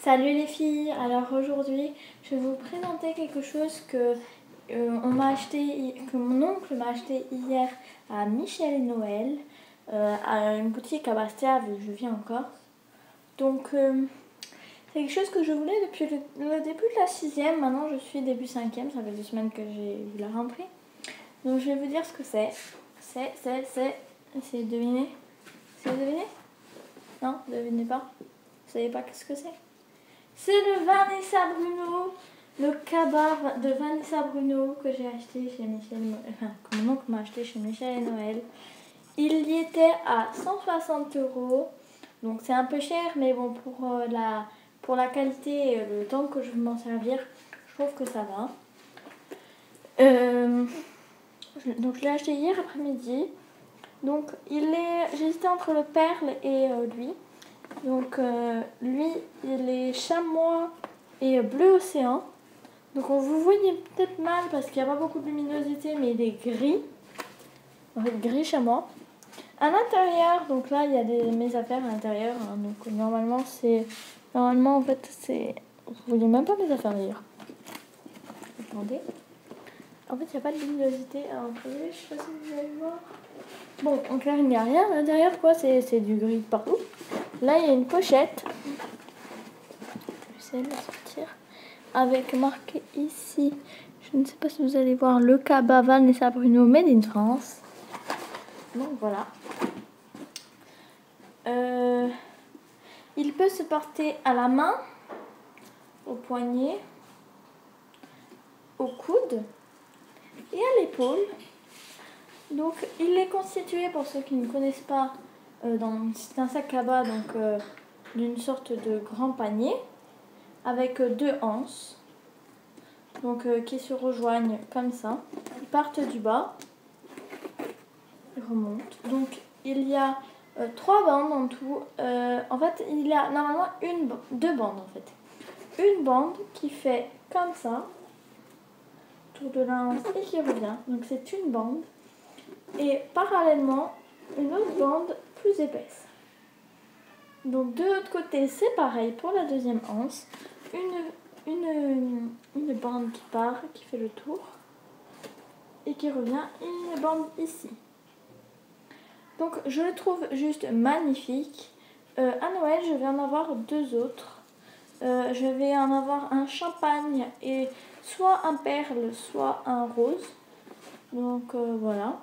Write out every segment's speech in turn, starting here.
Salut les filles, alors aujourd'hui je vais vous présenter quelque chose que que mon oncle m'a acheté hier à Michel et Noël, à une boutique à Bastia vu que je vis encore. Donc c'est quelque chose que je voulais depuis le début de la 6e, maintenant je suis début 5e, ça fait 2 semaines que j'ai eu la rentrée. Donc je vais vous dire ce que c'est. Essayez de deviner. Essayez de deviner? Non, vous devinez pas? Vous savez pas qu'est-ce que c'est? C'est le Vanessa Bruno, le cabas de Vanessa Bruno que j'ai acheté chez Michel, que mon oncle m'a acheté chez Michel et Noël. Il y était à 160 €, donc c'est un peu cher, mais bon, pour la qualité et le temps que je veux m'en servir, je trouve que ça va. Donc je l'ai acheté hier après-midi. Donc j'hésitais entre le perle et lui. Donc lui, il est chamois et bleu océan. Donc vous voyez peut-être mal parce qu'il n'y a pas beaucoup de luminosité, mais il est gris. En fait, gris chamois. À l'intérieur, donc là, il y a mes affaires à l'intérieur. Hein, donc normalement, en fait, c'est... Vous voyez même pas mes affaires d'ailleurs. Attendez. En fait, il n'y a pas de luminosité. Alors, attendez, je sais pas si vous allez voir. Bon, en clair, il n'y a rien à l'intérieur, quoi. C'est du gris partout. Là, il y a une pochette. Je vais la sortir. Avec marqué ici, je ne sais pas si vous allez voir, le cabas Vanessa Bruno Made in France. Donc voilà. Il peut se porter à la main, au poignet, au coude et à l'épaule. Donc il est constitué, pour ceux qui ne connaissent pas, c'est un sac à bas donc d'une sorte de grand panier avec 2 anses donc qui se rejoignent comme ça. Ils partent du bas, ils remontent. Donc il y a 3 bandes en tout. En fait, il y a normalement 2 bandes en fait. Une bande qui fait comme ça, autour de la hanche et qui revient. Donc c'est une bande. Et parallèlement, une autre bande plus épaisse. Donc de l'autre côté, c'est pareil pour la deuxième anse. Une bande qui part, qui fait le tour et qui revient. Et une bande ici. Donc je le trouve juste magnifique. À Noël, je vais en avoir 2 autres. Je vais en avoir un champagne et soit un perle, soit un rose. Donc voilà.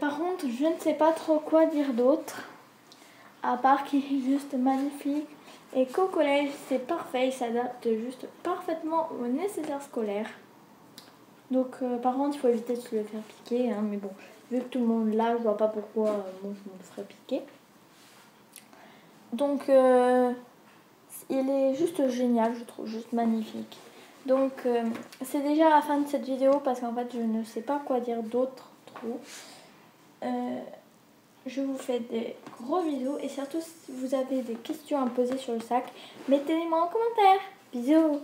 Par contre, je ne sais pas trop quoi dire d'autre, à part qu'il est juste magnifique et qu'au collège c'est parfait, il s'adapte juste parfaitement au nécessaire scolaire. Donc par contre, il faut éviter de se le faire piquer, hein, mais bon, vu que tout le monde l'a, je vois pas pourquoi moi je me le ferais piquer. Donc il est juste génial, je trouve juste magnifique. Donc c'est déjà la fin de cette vidéo parce qu'en fait je ne sais pas quoi dire d'autre trop. Je vous fais des gros bisous et surtout si vous avez des questions à poser sur le sac, mettez-les moi en commentaire. Bisous.